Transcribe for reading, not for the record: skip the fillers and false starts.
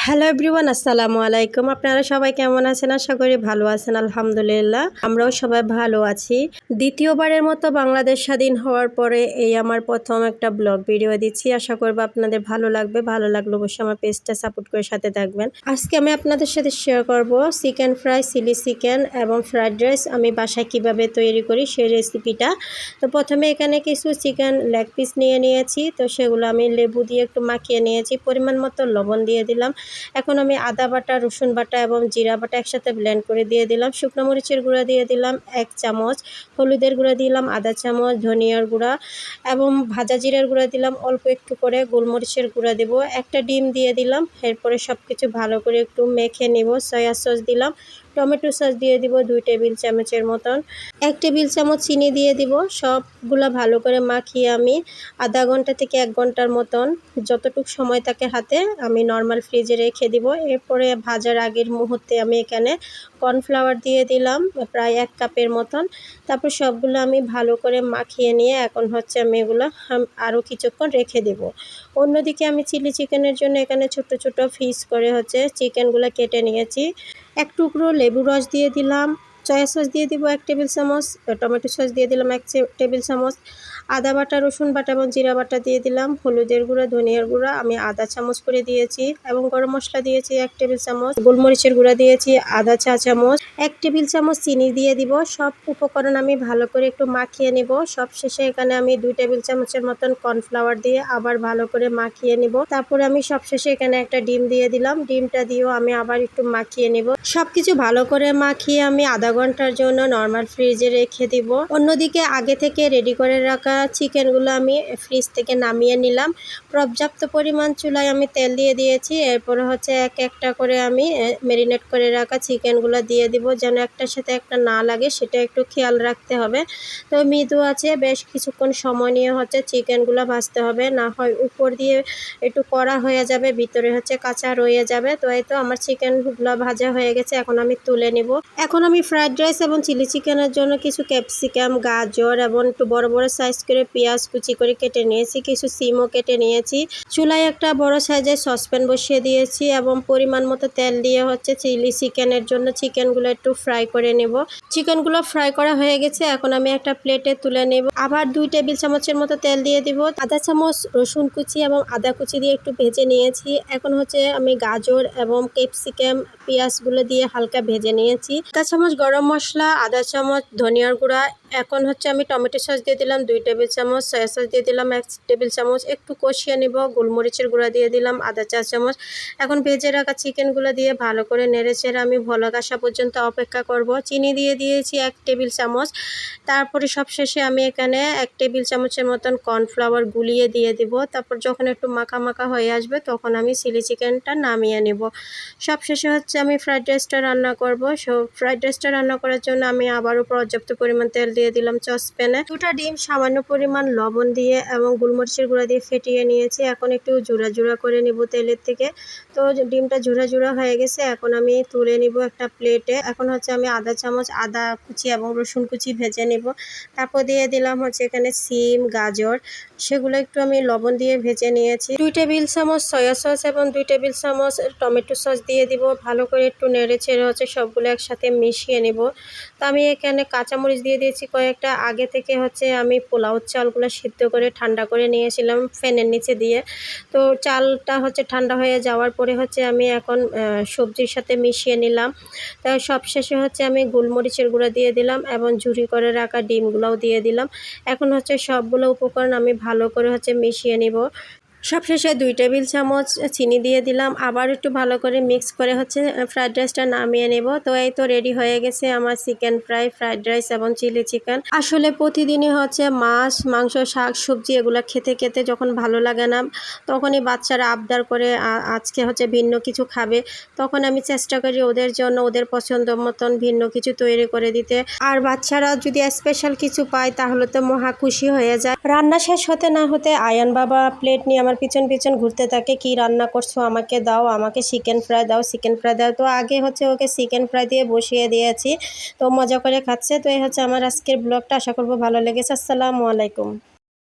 Hello everyone, আসসালামু আলাইকুম। আপনারা সবাই কেমন আছেন? আশা করি ভালো আছেন। আলহামদুলিল্লাহ, আমরাও সবাই ভালো আছি। দ্বিতীয়বারের মতো বাংলাদেশ স্বাধীন হওয়ার পরে এই আমার প্রথম একটা ব্লগ ভিডিও দিচ্ছি। আশা করব আপনাদের ভালো লাগবে। ভালো লাগলে অবশ্যই আমার পেজটা সাপোর্ট করে সাথে থাকবেন। আজকে আমি আপনাদের সাথে শেয়ার করব চিকেন ফ্রাই, চিলি চিকেন এবং ফ্রাইড রাইস আমি বাসায় কিভাবে তৈরি করি সেই রেসিপিটা। তো প্রথমে এখানে কিছু চিকেন লেগ পিস নিয়েছি। তো সেগুলো আমি লেবু দিয়ে একটু মাখিয়ে নিয়েছি। পরিমাণ মতো লবণ দিয়ে দিলাম। এখন আমি আদা বাটা, রসুন বাটা এবং জিরা বাটা একসাথে ব্লেন্ড করে দিয়ে দিলাম। শুকনো মরিচের গুঁড়া দিয়ে দিলাম 1 চামচ, হলুদের গুঁড়া দিলাম আধা চামচ, ধনিয়ার গুঁড়া এবং ভাজা জিরার গুঁড়া দিলাম অল্প একটু করে, গোলমরিচের গুঁড়া দেব, একটা ডিম দিয়ে দিলাম। এরপরে সব কিছু ভালো করে একটু মেখে নেব। সয়া সস দিলাম, টমেটো সস দিয়ে দিব 2 টেবিল চামচের মতন, 1 টেবিল চামচ চিনি দিয়ে দিব। সবগুলা ভালো করে মাখিয়ে আমি আধা ঘন্টা থেকে 1 ঘন্টার মতন যতটুকু সময় থাকে হাতে আমি নর্মাল ফ্রিজে রেখে দিব। এরপরে ভাজার আগের মুহূর্তে আমি এখানে কর্নফ্লাওয়ার দিয়ে দিলাম প্রায় 1 কাপের মতন। তারপর সবগুলো আমি ভালো করে মাখিয়ে নিয়ে এখন হচ্ছে আমি এগুলো আরও কিছুক্ষণ রেখে দেব। অন্যদিকে আমি চিলি চিকেনের জন্য এখানে ছোট ছোট পিস করে হচ্ছে চিকেনগুলো কেটে নিয়েছি। 1 টুকরো লেবু রস দিয়ে দিলাম, সয়া সস দিয়ে দিব 1 টেবিল চামচ, টমেটো সস দিয়ে দিলাম 1 টেবিল চামচ, আদা বাটা, রসুন বাটা এবং জিরা বাটা দিয়ে দিলাম, হলুদের গুঁড়া, ধনিয়ার গুঁড়া আমি আধা চামচ করে দিয়েছি এবং গরম মশলা দিয়েছি 1 টেবিল চামচ, গোলমরিচের গুঁড়া দিয়েছি আধা চা চামচ, 1 টেবিল চামচ চিনি দিয়ে দিব। সব উপকরণ আমি ভালো করে একটু মাখিয়ে নেব। সবশেষে এখানে আমি 2 টেবিল চামচের মতন কর্নফ্লাওয়ার দিয়ে আবার ভালো করে মাখিয়ে নেব। তারপরে আমি সবশেষে এখানে একটা ডিম দিয়ে দিলাম। ডিমটা দিয়েও আমি আবার একটু মাখিয়ে নেব। সবকিছু ভালো করে মাখিয়ে আমি আধা ঘন্টার জন্য নর্মাল ফ্রিজে রেখে দিব। অন্যদিকে আগে থেকে রেডি করে রাখা চিকেনগুলো আমি ফ্রিজ থেকে নামিয়ে নিলাম। পর্যাপ্ত পরিমাণ চুলায় আমি তেল দিয়ে দিয়েছি। এরপরে হচ্ছে এক একটা করে আমি ম্যারিনেট করে রাখা চিকেনগুলো দিয়ে দিব, যেন একটার সাথে একটা না লাগে সেটা একটু খেয়াল রাখতে হবে। তো মৃদু আছে বেশ কিছুক্ষণ সময় নিয়ে হচ্ছে চিকেনগুলো ভাজতে হবে, না হয় উপর দিয়ে একটু কড়া হয়ে যাবে, ভিতরে হচ্ছে কাঁচা রয়ে যাবে। তো এই তো আমার চিকেনগুলো ভাজা হয়ে গেছে, এখন আমি তুলে নেব। এখন আমি ফ্রাইড রাইস এবং চিলি চিকেনের জন্য কিছু ক্যাপসিকাম, গাজর এবং একটু বড় বড় সাইজ করে পেঁয়াজ কুচি করে কেটে নিয়েছি, কিছু সিমও কেটে নিয়েছি। চুলায় একটা বড় সাইজের সসপ্যান বসিয়ে দিয়েছি এবং পরিমাণ মতো তেল দিয়ে হচ্ছে চিলি চিকেনের জন্য চিকেনগুলো একটু ফ্রাই করে নেব। চিকেনগুলো ফ্রাই করা হয়ে গেছে, এখন আমি একটা প্লেটে তুলে নেব। আবার 2 টেবিল চামচের মতো তেল দিয়ে দিব। আধা চামচ রসুন কুচি এবং আদা কুচি দিয়ে একটু ভেজে নিয়েছি। এখন হচ্ছে আমি গাজর এবং ক্যাপসিকাম, পেঁয়াজগুলো দিয়ে হালকা ভেজে নিয়েছি। আধা চামচ গরম মশলা, আধা চামচ ধনিয়ার গুঁড়া, এখন হচ্ছে আমি টমেটো সস দিয়ে দিলাম 2 টেবিল চামচ, সয়া সস দিয়ে দিলাম 1 টেবিল চামচ, একটু কষিয়ে নেব। গোলমরিচের গুঁড়া দিয়ে দিলাম আধা চা চামচ। এখন ভেজে রাখা চিকেনগুলো দিয়ে ভালো করে নেড়েচেড়ে আমি ভলক আসা পর্যন্ত অপেক্ষা করব। চিনি দিয়ে দিয়েছি 1 টেবিল চামচ। তারপরে সবশেষে আমি এখানে 1 টেবিল চামচের মতন কর্নফ্লাওয়ার গুলিয়ে দিয়ে দিব। তারপর যখন একটু মাখা মাখা হয়ে আসবে তখন আমি চিলি চিকেনটা নামিয়ে নেব। সবশেষে হচ্ছে আমি ফ্রাইড রাইসটা রান্না করব। ফ্রাইড রাইসটা রান্না করার জন্য আমি আবারও পর্যাপ্ত পরিমাণ তেল দিয়ে দিলাম সসপ্যানে। 2টা ডিম, সামান্য পরিমাণ লবণ দিয়ে এবং গোলমরিচের গুঁড়া দিয়ে ফেটিয়ে নিয়েছি। এখন একটু জোড়া জোড়া করে নেব তেলের থেকে। তো ডিমটা জোড়া জোড়া হয়ে গেছে, এখন আমি তুলে নিব একটা প্লেটে। এখন হচ্ছে আমি আধা চামচ আদা কুচি এবং রসুন কুচি ভেজে নেব। তারপর দিয়ে দিলাম হচ্ছে এখানে সিম, গাজর, সেগুলো একটু আমি লবণ দিয়ে ভেজে নিয়েছি। 2 টেবিল চামচ সয়া সস এবং 2 টেবিল চামচ টমেটো সস দিয়ে দিব। ভালো করে একটু নেড়ে ছেড়ে হচ্ছে সবগুলো একসাথে মিশিয়ে নেব। তো আমি এখানে কাঁচামরিচ দিয়ে দিয়েছি কয়েকটা। আগে থেকে হচ্ছে আমি পোলাও চালগুলো সিদ্ধ করে ঠান্ডা করে নিয়েছিলাম ফ্যানের নিচে দিয়ে। তো চালটা হচ্ছে ঠান্ডা হয়ে যাওয়ার পরে হচ্ছে আমি এখন সবজির সাথে মিশিয়ে নিলাম। তাই সবশেষে হচ্ছে আমি গোলমরিচের গুঁড়া দিয়ে দিলাম এবং ঝুরি করে রাখা ডিমগুলোও দিয়ে দিলাম। এখন হচ্ছে সবগুলো উপকরণ আমি ভালো করে হচ্ছে মিশিয়ে নিব। সবশেষে 2 টেবিল চামচ চিনি দিয়ে দিলাম। আবার একটু ভালো করে মিক্স করে হচ্ছে ফ্রাইড রাইসটা নামিয়ে নেব। তো এই তো রেডি হয়ে গেছে আমার চিকেন ফ্রাই, ফ্রাইড রাইস এবং চিলি চিকেন। আসলে প্রতিদিনই হচ্ছে মাছ, মাংস, শাক সবজি এগুলো খেতে খেতে যখন ভালো লাগে না, তখনই বাচ্চারা আবদার করে আজকে হচ্ছে ভিন্ন কিছু খাবে। তখন আমি চেষ্টা করি ওদের জন্য ওদের পছন্দ মতন ভিন্ন কিছু তৈরি করে দিতে। আর বাচ্চারা যদি স্পেশাল কিছু পায় তাহলে তো মহা খুশি হয়ে যায়। রান্না শেষ হতে না হতে আয়ান বাবা প্লেট নিয়ে আমার পিছন পিছন ঘুরতে থাকে, কি রান্না করছো, আমাকে দাও, আমাকে চিকেন ফ্রাই দাও, চিকেন ফ্রাই দাও। তো আগে হচ্ছে ওকে চিকেন ফ্রাই দিয়ে বসিয়ে দিয়েছি, তো মজা করে খাচ্ছে। তো এই হচ্ছে আমার আজকের ব্লগটা, আশা করবো ভালো লেগেছে। আসসালামু আলাইকুম।